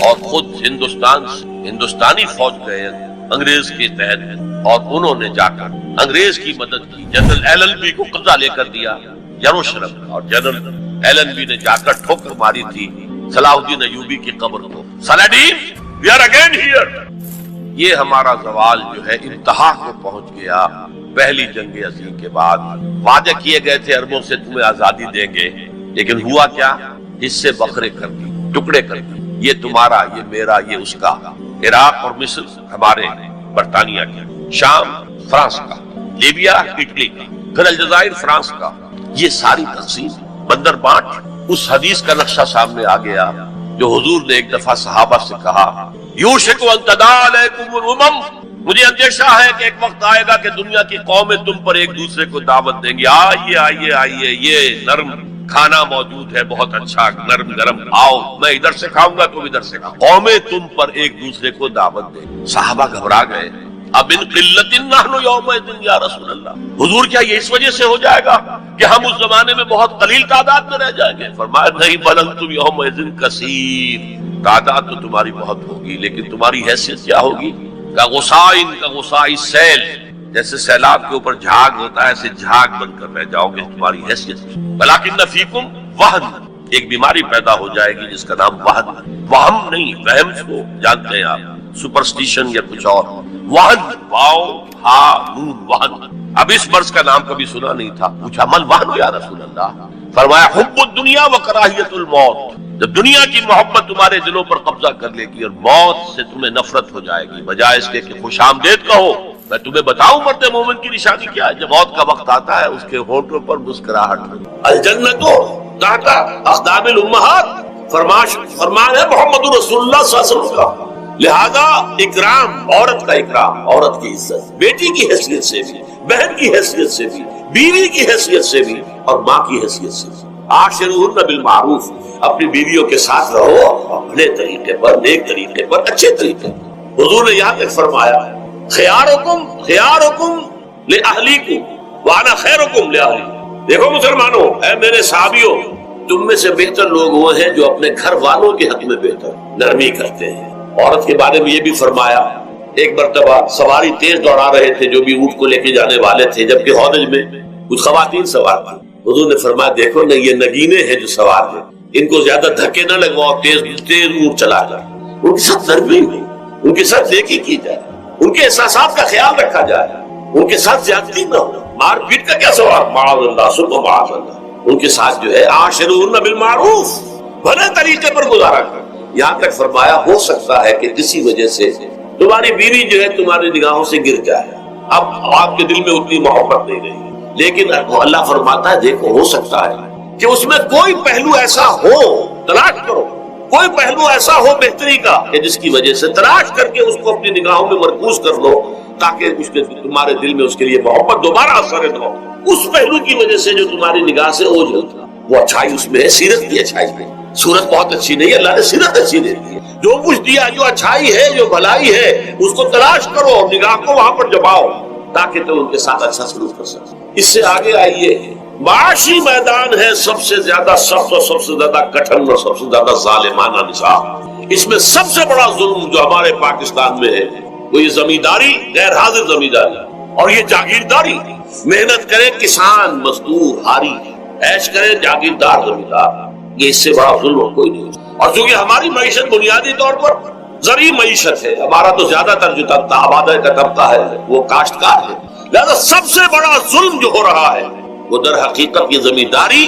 اور خود ہندوستانی فوج گئے انگریز کے تحت، اور انہوں نے جا کر انگریز کی مدد کی۔ جنرل ایلن بی کو قبضہ لے کر دیا یروشلم کا، اور جنرل ایلن بی نے جا کر ٹھوکر ماری تھی صلاح الدین ایوبی کی قبر کو، سلاڈین وی آر اگین ہیئر۔ یہ ہمارا زوال جو ہے انتہا کو پہنچ گیا پہلی جنگ عظیم کے بعد۔ وعدے کیے گئے تھے عربوں سے تمہیں آزادی دیں گے، لیکن ہوا کیا؟ حصے بکھرے کر دی، ٹکڑے کر دی، یہ تمہارا، یہ میرا، یہ اس کا۔ عراق اور مصر ہمارے برطانیہ کے، شام فرانس کا، لیبیا اٹلی کا، پھر الجزائر فرانس کا۔ یہ ساری تقسیم بندر بانٹ، اس حدیث کا نقشہ سامنے آ گیا جو حضور نے ایک دفعہ صحابہ سے کہا، یوشک ان تداعی علیکم الامم، مجھے اندیشہ ہے کہ ایک وقت آئے گا کہ دنیا کی قومیں تم پر ایک دوسرے کو دعوت دیں گی، آئیے آئیے آئیے، یہ نرم کھانا موجود ہے بہت اچھا نرم گرم، آؤ میں ادھر سے کھاؤں گا تم ادھر سے کھاؤ۔ قومیں تم پر ایک دوسرے کو دعوت دیں۔ صحابہ گھبرا گئے، اب ان قلت نحن یومئذ یا رسول اللہ، حضور کیا یہ اس وجہ سے ہو جائے گا کہ ہم اس زمانے میں بہت قلیل تعداد میں رہ جائیں گے؟ فرمایا نہیں، بل انتم یومئذ کثیر، تعداد تو تمہاری بہت ہوگی لیکن تمہاری حیثیت کیا ہوگی؟ کا غصاء سیل، جیسے سیلاب کے اوپر جھاگ ہوتا ہے ایسے جھاگ بن کر رہ جاؤ گے تمہاری حیثیت۔ ولکن فیکم وہن، ایک بیماری پیدا ہو جائے گی جس کا نام وہم نہیں، وہم کو جانتے ہیں آپ، سپرسٹیشن یا کچھ اور۔ وہن، واو ہا نون، وہن۔ اب اس مرض کا نام کبھی سنا نہیں تھا، پوچھا من وہن یا رسول اللہ؟ فرمایا حب الدنیا و کراہیت الموت، جب دنیا کی محبت تمہارے دلوں پر قبضہ کر لے گی اور موت سے تمہیں نفرت ہو جائے گی، بجائے اس کے کہ خوش آمدید کہو، میں تمہیں بتاؤں مرد مومن کی نشانی کیا ہے؟ جب موت کا وقت آتا ہے اس کے ہونٹوں پر مسکراہٹ ہوگی۔ الجنت تحت اقدام الامہات، فرمان ہے محمد رسول اللہ صلی اللہ علیہ وسلم کا۔ لہذا اکرام، عورت کا اکرام، عورت کی عزت، بیٹی کی حیثیت سے بھی، بہن کی حیثیت سے بھی، بیوی کی حیثیت سے بھی اور ماں کی حیثیت سے بھی۔ عاشروہن بالمعروف، اپنی بیویوں کے ساتھ رہو اپنے طریقے پر، نیک طریقے پر، اچھے طریقے پر۔ حضور نے یہاں تک فرمایا خیارکم لأہلیکم وانا خیرکم لأہلی۔ دیکھو مسلمانوں، اے میرے صحابیوں، تم میں سے بہتر لوگ وہ ہیں جو اپنے گھر والوں کے حق میں بہتر نرمی کرتے ہیں۔ عورت کے بارے میں یہ بھی فرمایا، ایک مرتبہ سواری تیز دوڑا رہے تھے جو بھی اونٹ کو لے کے جانے والے تھے، جبکہ ہودج میں کچھ خواتین سوار تھیں۔ حضور نے فرمایا دیکھو نہ، یہ نگینے ہیں جو سوار ہیں، ان کو زیادہ دھکے نہ لگواؤ، تیز اونٹ چلا کر ان کے ساتھ نرمی ہوئی، ان کے ساتھ نیکی کی جائے، ان کے احساسات کا خیال رکھا جائے، ان کے ساتھ زیادتی نہ ہو، مار پیٹ کا کیا سوال، معاذ اللہ ثم معاذ اللہ۔ ان کے ساتھ جو ہے عاشروہن بالمعروف، بھلے طریقے پر گزارا کر۔ یہاں تک فرمایا ہو سکتا ہے کہ کسی وجہ سے تمہاری بیوی جو ہے تمہاری نگاہوں سے گر جائے، اب آپ کے دل میں اتنی محبت نہیں رہی، لیکن اللہ فرماتا ہے دیکھو ہو سکتا ہے کہ اس میں کوئی پہلو ایسا ہو، تلاش کرو، کوئی پہلو ایسا ہو بہتری کا کہ جس کی وجہ سے تلاش کر کے اس کو اپنی نگاہوں میں مرکوز کر لو، تاکہ اس کے تمہارے دل میں اس کے لیے محبت دوبارہ اثر ہو۔ اس پہلو کی وجہ سے جو تمہاری نگاہ سے اوجھل تھا، وہ اچھائی اس میں ہے، سیرت کی اچھائی ہے۔ صورت بہت اچھی نہیں ہے، اللہ نے سیرت اچھی دے دی ہے۔ جو کچھ دیا، جو اچھائی ہے، جو بھلائی ہے، اس کو تلاش کرو، نگاہ کو وہاں پر جماؤ تاکہ تم ان کے ساتھ اچھا سلوک کر سکو۔ اس سے آگے آئیے، معاشی میدان ہے سب سے زیادہ سخت اور سب سے زیادہ کٹھن اور سب سے زیادہ ظالمانہ نظام۔ اس میں سب سے بڑا ظلم جو ہمارے پاکستان میں ہے وہ یہ زمینداری، غیر حاضر زمینداری اور یہ جاگیرداری۔ محنت کرے کسان مزدور ہاری، عیش کرے جاگیردار زمیندار، یہ اس سے بڑا ظلم کوئی نہیں۔ اور چونکہ ہماری معیشت بنیادی طور پر زرعی معیشت ہے، ہمارا تو زیادہ تر جو آبادی کا طبقہ ہے وہ کاشتکار ہے، لہذا سب سے بڑا ظلم جو ہو رہا ہے وہ در حقیقت یہ زمینداری،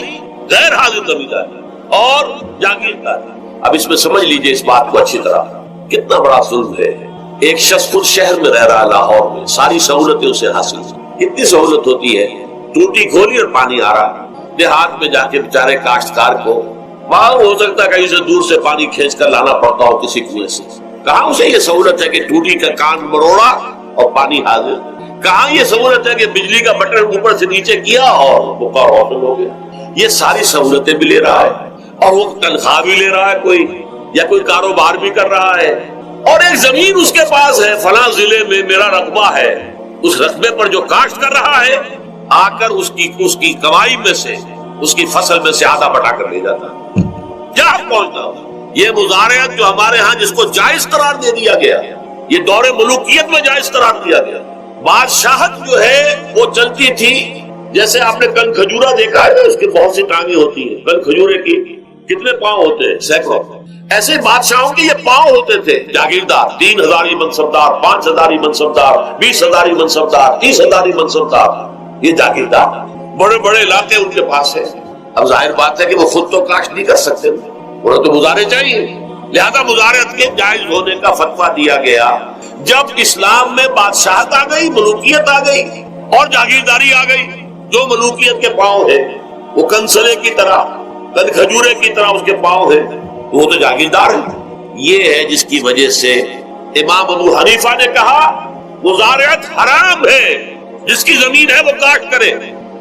غیر حاضر زمینداری اور جاگیرداری۔ اب اس میں سمجھ لیجئے اس بات کو اچھی طرح، کتنا بڑا ظلم ہے۔ ایک شخص خود شہر میں رہ رہا، لاہور میں، ساری سہولتیں اسے حاصل ہیں، کتنی سہولت ہوتی ہے، ٹوٹی کھولی اور پانی آ رہا۔ دیہات میں جا کے بیچارے کاشتکار کو وہاں ہو سکتا ہے کہیں سے دور سے پانی کھینچ کر لانا پڑتا ہو کسی کنویں سے، کہاں اسے یہ سہولت ہے کہ ٹوٹی کا کان مروڑا اور پانی حاضر، کہاں یہ سہولت ہے کہ بجلی کا بٹن اوپر سے نیچے کیا اور بخار حاصل ہو گیا۔ یہ ساری سہولتیں بھی لے رہا ہے اور وہ تنخواہ بھی لے رہا ہے کوئی، یا کوئی کاروبار بھی کر رہا ہے، اور ایک زمین اس کے پاس ہے، فلاں ضلع میں میرا رقبہ ہے، اس رقبے پر جو کاشت کر رہا ہے آ کر اس کی کمائی میں سے، اس کی فصل میں سے آدھا بٹا کر لے جاتا ہے۔ کیا پہنچتا یہ مزارعت جو ہمارے ہاں جس کو جائز قرار دے دیا گیا، یہ دور ملوکیت میں جائز قرار دیا گیا۔ بادشاہت جو ہے وہ چلتی تھی، جیسے آپ نے کن کھجورا دیکھا ہے، اس کے بہت سی ٹانگیں ہوتی ہیں، کن کھجورے کی کتنے پاؤں ہوتے ہیں؟ سینکڑوں۔ ایسے بادشاہوں کے یہ پاؤں ہوتے تھے، جاگیردار 3000 منصبدار، 5000 منصبدار، 20000 منصبدار، 30000 منصبدار، یہ جاگیردار، بڑے بڑے علاقے ان کے پاس ہیں۔ اب ظاہر بات ہے کہ وہ خود تو کاشت نہیں کر سکتے، انہیں تو مزارع چاہیے، لہذا مزارعت کے جائز ہونے کا فتویٰ دیا گیا۔ جب اسلام میں بادشاہت آ گئی، ملوکیت آ گئی اور جاگیرداری آ گئی، جو ملوکیت کے پاؤں ہے وہ کنسلے کی طرح، کن کھجورے کی طرح اس کے پاؤں ہے، وہ تو جاگیردار ہے۔ یہ ہے جس کی وجہ سے امام ابو حنیفہ نے کہا مزارعت حرام ہے، جس کی زمین ہے وہ کاشت کرے،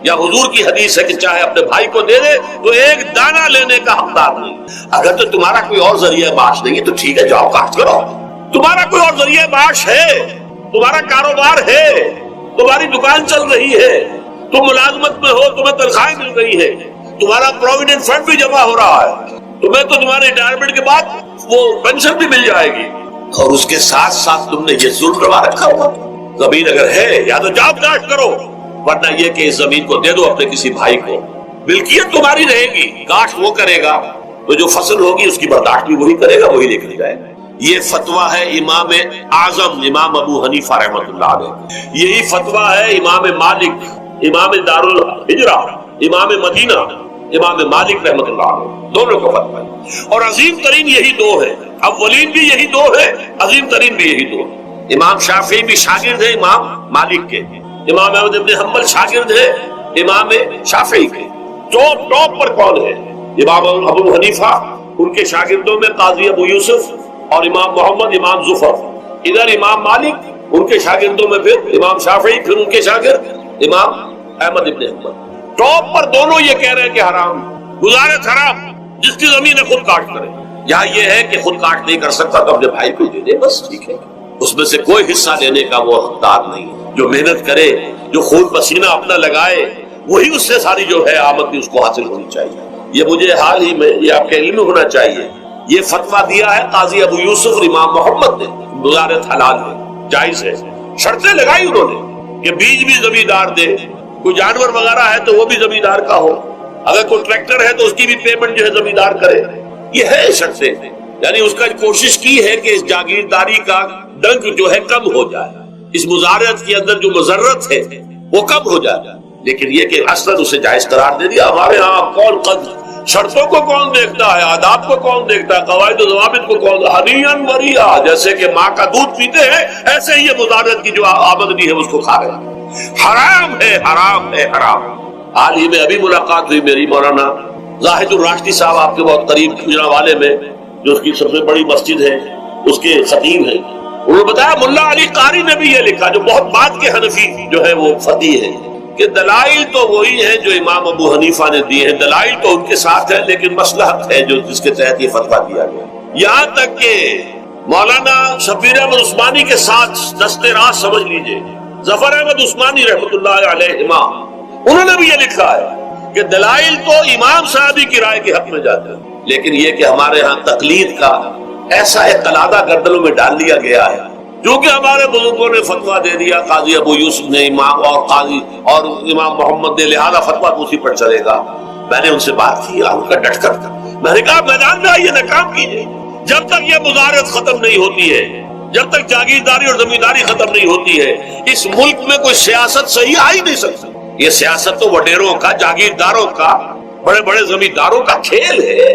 یا حضور کی حدیث ہے کہ چاہے اپنے بھائی کو دے دے تو ایک دانہ لینے کا حقدار نہیں. اگر تو تمہارا کوئی اور ذریعہ معاش نہیں ہے تو ٹھیک ہے، جاؤ کاشت کرو. تمہارا کوئی اور ذریعہ معاش ہے، تمہارا کاروبار ہے، تمہاری دکان چل رہی ہے، تم ملازمت میں ہو، تمہیں تنخواہیں مل رہی ہے، تمہارا پروویڈنٹ فنڈ بھی جمع ہو رہا ہے، تمہیں تو تمہارے ریٹائرمنٹ کے بعد وہ پینشن بھی مل جائے گی، اور اس کے ساتھ ساتھ تم نے یہ ظلم کروا رکھا ہوا. زمین اگر ہے یا تو جاؤ کاشت کرو، ورنہ یہ کہ اس زمین کو دے دو اپنے کسی بھائی کو. ملکیت تمہاری رہے گی، کاشت وہ کرے گا تو جو فصل ہوگی اس کی برداشت بھی وہی کرے گا، وہی لے کر جائے گا. یہ فتویٰ ہے امام اعظم امام ابو حنیفہ رحمۃ اللہ علیہ. یہی فتویٰ ہے امام مالک امام دار الہجرہ امام مدینہ امام مالک رحمۃ اللہ علیہ، دونوں کا فتویٰ ہے. اور عظیم ترین یہی دو ہے، اولین بھی یہی دو ہے، عظیم ترین بھی یہی دو. امام شافعی بھی شاگرد ہے امام مالک کے، امام احمد بن حنبل شاگرد ہے امام شافعی کے. ٹاپ پر کون ہے؟ امام ابو حنیفہ، ان کے شاگردوں میں قاضی ابو یوسف اور امام محمد امام ظفر. ادھر امام مالک، ان کے شاگردوں میں پھر امام شافعی، پھر ان کے شاگرد امام احمد ابن حنبل. ٹاپ پر دونوں یہ کہہ رہے ہیں کہ حرام، گزارت حرام، جس کی زمین ہے خود کاٹ کرے. یہاں یہ ہے کہ خود کاٹ نہیں کر سکتا تو اپنے بھائی کو دے دے، بس ٹھیک ہے. اس میں سے کوئی حصہ لینے کا وہ حقدار نہیں. جو محنت کرے، جو خون پسینہ اپنا لگائے، وہی اس سے ساری جو ہے آمد بھی اس کو حاصل ہونی چاہیے. یہ مجھے حال ہی میں یہ آپ کے علم میں ہونا چاہیے، یہ فتویٰ دیا ہے قاضی ابو یوسف اور امام محمد نے. گزارت حلال ہے، جائز ہے. شرطیں لگائی انہوں نے کہ بیج بھی زمیندار دے، کوئی جانور وغیرہ ہے تو وہ بھی زمیندار کا ہو، اگر کوئی ٹریکٹر ہے تو اس کی بھی پیمنٹ جو ہے زمیندار کرے. یہ ہے شرطیں. یعنی اس کا کوشش کی ہے کہ اس جاگیرداری کا ڈنک جو ہے کم ہو جائے، اس مزارعت کے اندر جو مضرت ہے وہ کم ہو جائے. لیکن یہ کہ اصلاً اسے جائز قرار دے دیا. ہمارے ہاں کون قدر شرطوں کو کون دیکھتا ہے، آداب کو کون دیکھتا ہے، قواعد و ضوابط کو کون. ہنیئن مریا، جیسے کہ ماں کا دودھ پیتے ہیں ایسے ہی یہ مزارعت کی جو آمدنی ہے اس کو کھا رہے ہیں. حرام ہے، حرام ہے، حرام. حال ہی میں ابھی ملاقات ہوئی میری مولانا زاہد الراشدی صاحب، آپ کے بہت قریب گجرانوالے میں، جو اس کی سب سے بڑی مسجد ہے، اس کے خطیب ہیں. انہوں نے بتایا ملا علی قاری نے بھی یہ لکھا، جو بہت بعد کے حنفی جو ہے وہ فقیہ ہے، کہ دلائل تو وہی ہیں جو امام ابو حنیفہ نے دیے ہیں، دلائل تو ان کے ساتھ ہے، لیکن مصلحت ہے جو جس کے تحت یہ فتویٰ دیا گیا. یہاں تک کہ مولانا شبیر احمد عثمانی کے ساتھ دست راست سمجھ لیجئے ظفر احمد عثمانی رحمۃ اللہ علیہما، انہوں نے بھی یہ لکھا ہے کہ دلائل تو امام صاحبی کی رائے کے حق میں جاتے ہیں، لیکن یہ کہ ہمارے ہاں تقلید کا ایسا ایک قلادہ گردنوں میں ڈال لیا گیا ہے، کیونکہ ہمارے بزرگوں نے فتویٰ دے دیا، قاضی ابو یوسف نے، امام اور قاضی اور امام محمد نے، لہذا فتویٰ اسی پر چلے گا. میں نے ان سے بات کی ان کا ڈٹ کر، میں نے کہا میدان میں آئیے، ناکام کیجیے. جب تک یہ مزارعت ختم نہیں ہوتی ہے، جب تک جاگیرداری اور زمینداری ختم نہیں ہوتی ہے، اس ملک میں کوئی سیاست صحیح آ ہی نہیں سکتی. یہ سیاست تو وڈیروں کا، جاگیرداروں کا، بڑے بڑے زمینداروں کا کھیل ہے.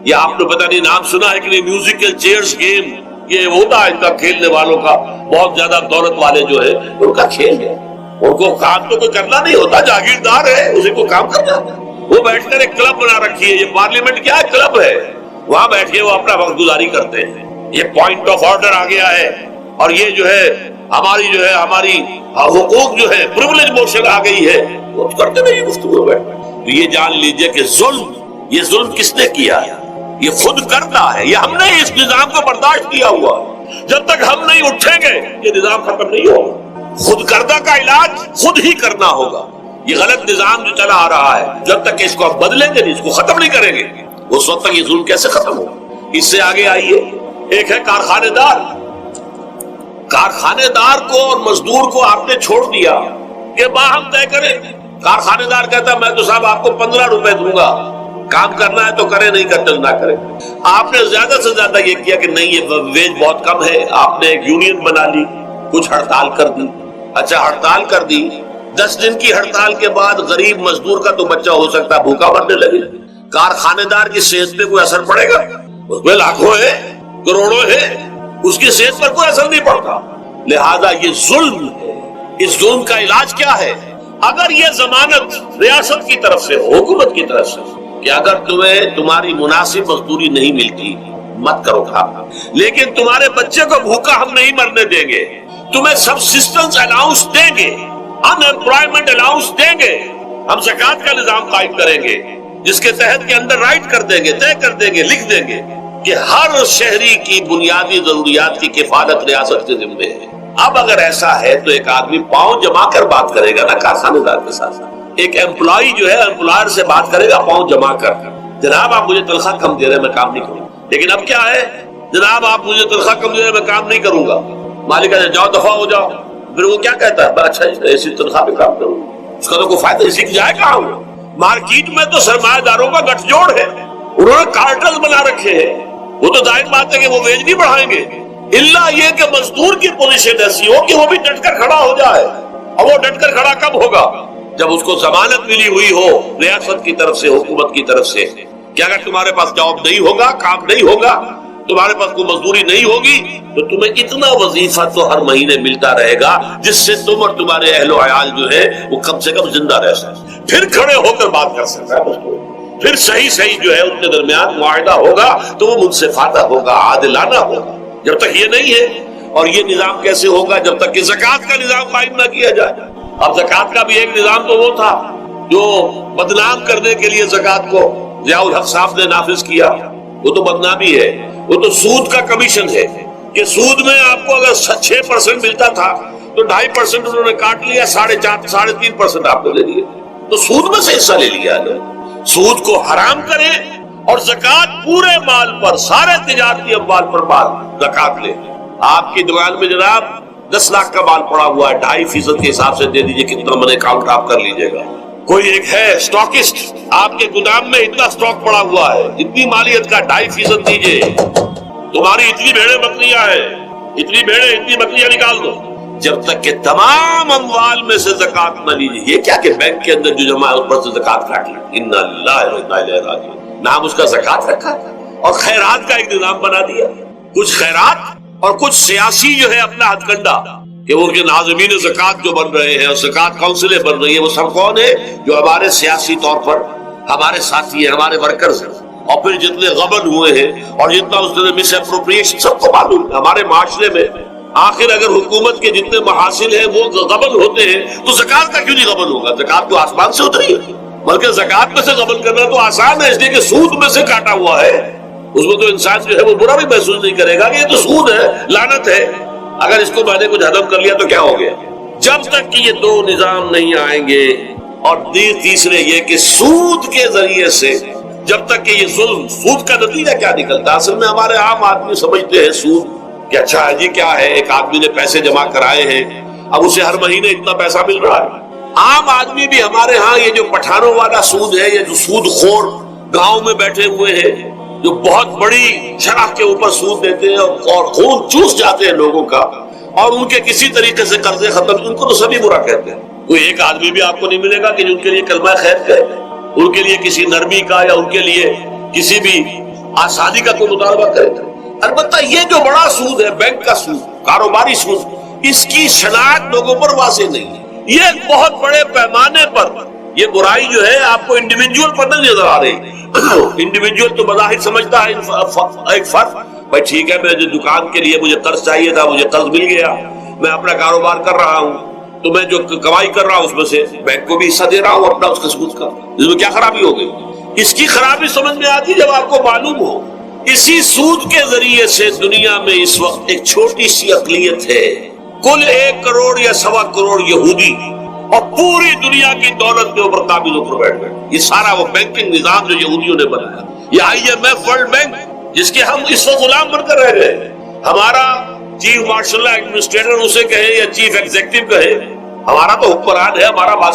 یہ آپ نے پتہ نہیں نام سنا ہے کہ نہیں، میوزیکل چیئرز گیم، یہ ہوتا ہے ان کا کھیلنے والوں کا، بہت زیادہ دولت والے جو ہے ان کا کھیل ہے. ان کو کام تو کوئی کرنا نہیں ہوتا، جاگیردار ہے اسے کوئی کام کر جاتا ہے. وہ بیٹھ کر ایک کلب بنا رکھی ہے، یہ پارلیمنٹ کیا ہے، کلب ہے، وہاں بیٹھ کے وہ اپنا وقت گزاری کرتے ہیں. یہ پوائنٹ آف آرڈر آ گیا ہے، اور یہ جو ہے ہماری حقوق جو ہے پریویلیج موشن آ گئی ہے، وہ کرتے نہیں گفتگو بیٹھ. تو یہ جان لیجئے کہ یہ ظلم کس نے کیا ہے؟ یہ خود کرتا ہے. یہ ہم نے اس نظام کو برداشت کیا ہوا. جب تک ہم نہیں اٹھیں گے یہ نظام ختم نہیں ہوگا. خود کردہ کا علاج خود ہی کرنا ہوگا. یہ غلط نظام جو چلا آ رہا ہے، جب تک اس کو ہم بدلیں گے نہیں، اس کو ختم نہیں کریں گے، اس وقت تک یہ ظلم کیسے ختم ہوگا. اس سے آگے آئیے، ایک ہے کارخانے دار. کارخانے دار کو اور مزدور کو آپ نے چھوڑ دیا کہ باہم طے کریں. کارخانے دار کہتا میں تو صاحب آپ کو 15 روپے دوں گا، کام کرنا ہے تو کرے، نہیں کرتے نہ کرے. آپ نے زیادہ سے زیادہ یہ کیا کہ نہیں، یہ ویج بہت کم ہے، آپ نے ایک یونین بنا لی، کچھ ہڑتال کر دی. اچھا ہڑتال کر دی، 10 دن کی ہڑتال کے بعد غریب مزدور کا تو بچہ ہو سکتا ہے بھوکا مرنے لگے. کارخانے دار کی صحت پہ کوئی اثر پڑے گا؟ اس میں لاکھوں ہے، کروڑوں ہے، اس کی صحت پر کوئی اثر نہیں پڑتا. لہذا یہ ظلم ہے. اس ظلم کا علاج کیا ہے؟ اگر یہ ضمانت ریاست کی طرف سے، حکومت کی طرف سے، کہ اگر تمہیں تمہاری مناسب مزدوری نہیں ملتی مت کرو کام، لیکن تمہارے بچے کو بھوکا ہم نہیں مرنے دیں گے، تمہیں سبسسٹنس الاؤنس دیں گے، ان امپلائمنٹ الاؤنس دیں گے، ہم زکات کا نظام قائم کریں گے جس کے تحت کے انڈر رائٹ کر دیں گے، طے کر دیں گے، لکھ دیں گے کہ ہر شہری کی بنیادی ضروریات کی کفالت ریاست کے ذمے ہے۔ اب اگر ایسا ہے تو ایک آدمی پاؤں جما کر بات کرے گا نا کارخانے دار کے ساتھ، ایک امپلائی جو ہے امپلائر سے بات کرے گا پاؤں جما کر، جناب آپ مجھے تنخواہ کم دے رہے ہیں میں کام نہیں کروں گا۔ لیکن اب کیا ہے، جناب آپ مجھے تنخواہ کم دے رہے ہیں میں کام نہیں کروں گا، مالک کہتا ہے جاؤ دفعہ ہو جاؤ۔ پھر وہ کیا کہتا ہے، اچھا ایسی تنخواہ پہ کام کروں گا، اس کا تو کوئی فائدہ اسی کی جائے کہاں ہو۔ مارکیٹ میں تو سرمایہ داروں کا گٹھ جوڑ ہے، انہوں نے کارٹل بنا رکھے ہیں، وہ تو ظاہر بات ہے کہ وہ ویج نہیں بڑھائیں گے، الا یہ کہ مزدور کی پوزیشن ایسی ہو کہ وہ بھی ڈٹ کر کھڑا ہو جائے۔ اور وہ ڈٹ کر کھڑا کب ہوگا؟ جب اس کو ضمانت ملی ہوئی ہو ریاست کی طرف سے، حکومت کی طرف سے کہ اگر تمہارے پاس جاب نہیں ہوگا، کام نہیں ہوگا، تمہارے پاس کوئی مزدوری نہیں ہوگی تو تمہیں اتنا وظیفہ تو ہر مہینے ملتا رہے گا جس سے تم اور تمہارے اہل و عیال جو ہے وہ کم سے کم زندہ رہ سکتے، پھر کھڑے ہو کر بات کر سکتا ہے مزدور، پھر صحیح جو ہے ان کے درمیان معاہدہ ہوگا تو وہ منصفانہ ہوگا، عادلانہ ہوگا۔ جب تک یہ نہیں ہے، اور یہ نظام کیسے ہوگا جب تک کہ زکات کا نظام قائم نہ کیا جائے۔ اب زکات کا بھی ایک نظام تو وہ تھا جو بدنام کرنے کے لیے زکات کو ضیاء الحق صاحب نے نافذ کیا، وہ تو بدنامی ہے، وہ تو سود کا کمیشن ہے کہ سود میں آپ کو اگر 6% ملتا تھا تو 2.5% انہوں نے کاٹ لیا، 4.5 3% آپ کو دے دیا، تو سود میں سے حصہ لے لیا ہے۔ سود کو حرام کریں اور زکات پورے مال پر، سارے تجارتی اموال پر مال زکات لے۔ آپ کی دکان میں جناب 10 لاکھ کا مال پڑا ہوا ہے، 2.5% کے حساب سے دے دیجئے، کتنا من اکاؤنٹ آپ کر لیجئے گا۔ کوئی ایک ہے اسٹاکسٹ، آپ کے گودام میں اتنا اسٹاک پڑا ہوا ہے، اتنی مالیت کا 2.5% دیجئے، تمہاری اتنی بھیڑیں بکریاں ہیں، اتنی بھیڑیں اتنی بکریاں نکال دو، جب تک کہ تمام اموال میں سے زکات نہ لیجیے۔ یہ کیا کہ بینک کے اندر جو جمع ہے اس پر سے زکات کاٹ لی، انا للہ و انا الیہ راجعون، نام اس کا زکات رکھا اور خیرات کا ایک نظام بنا دیا، کچھ خیرات اور کچھ سیاسی جو ہے اپنا ہتھ کنڈا کہ وہ ان کے ناظمین زکات جو بن رہے ہیں اور زکات کونسلیں بن رہی ہیں، وہ سب کون ہے؟ جو ہمارے سیاسی طور پر ہمارے ساتھی ہیں، ہمارے ورکرز ہیں، اور پھر جتنے غبن ہوئے ہیں اور جتنا اس نے مس اپروپریشن سب کو معلوم ہے ہمارے معاشرے میں۔ آخر اگر حکومت کے جتنے محاصل ہیں وہ غبن ہوتے ہیں تو زکات کا کیوں نہیں غبن ہوگا؟ زکات تو آسمان سے اتری ہے، بلکہ زکات میں سے غبن کرنا تو آسان ہے، اس لیے کہ سود میں سے کاٹا ہوا ہے، اس میں تو انسان جو ہے وہ برا بھی محسوس نہیں کرے گا کہ یہ تو سود ہے، لعنت ہے، اگر اس کو میں نے کچھ ہضم کر لیا تو کیا ہو گیا۔ جب تک کہ یہ دو نظام نہیں آئیں گے، اور تیسرے یہ کہ سود کے ذریعے سے جب تک کہ یہ ظلم، سود کا نتیجہ کیا نکلتا ہے؟ اصل میں ہمارے عام آدمی سمجھتے ہیں سود کہ اچھا ہے جی، کیا ہے، ایک آدمی نے پیسے جمع کرائے ہیں، اب اسے ہر مہینے اتنا پیسہ مل رہا ہے۔ عام آدمی بھی ہمارے ہاں یہ جو پٹھانوں والا سود ہے، یہ جو سود خور گاؤں میں بیٹھے ہوئے ہیں جو بہت بڑی شرح کے اوپر سود دیتے ہیں اور خون چوس جاتے ہیں لوگوں کا، اور ان کے کسی طریقے سے قرضے ختم، ان کو تو سبھی برا کہتے ہیں۔ کوئی ایک آدمی بھی آپ کو نہیں ملے گا کہ جن کے لیے کلمہ خیر کہے، ان کے لیے کسی نرمی کا یا ان کے لیے کسی بھی آسانی کا کوئی مطالبہ کرے۔ البتہ یہ جو بڑا سود ہے، بینک کا سود، کاروباری سود، اس کی شناخت لوگوں پر واضح نہیں ہے۔ یہ ایک بہت بڑے پیمانے پر یہ برائی جو ہے آپ کو انڈیویجول پر نہیں نظر آ رہی۔ انڈیویجول تو بظاہر سمجھتا ہے ایک فرد، بھائی ٹھیک ہے، میں جو دکان کے لیے مجھے قرض چاہیے تھا، مجھے قرض مل گیا، میں اپنا کاروبار کر رہا ہوں، تو میں جو کمائی کر رہا ہوں اس میں سے بینک کو بھی حصہ دے رہا ہوں اپنا، اس کا ثبوت کا، اس میں کیا خرابی ہو گئی؟ اس کی خرابی سمجھ میں آتی جب آپ کو معلوم ہو اسی سود کے ذریعے سے دنیا میں اس وقت ایک چھوٹی سی اقلیت ہے، کل 1 کروڑ یا 1.25 کروڑ یہودی، اور پوری دنیا کی دولت کے اوپر قابض ہو کر بیٹھ گئے۔ یہ سارا وہ بینکنگ نظام جو یہودیوں نے بنایا، یہ IMF ورلڈ بینک جس کے ہم اس وقت غلام بن کر رہ گئے، ہمارا چیف مارشل ایڈمنسٹریٹر اسے کہے یا چیف ایگزیکٹو کہے، ہمارا تو حکمران ہے، ہمارا بادشاہ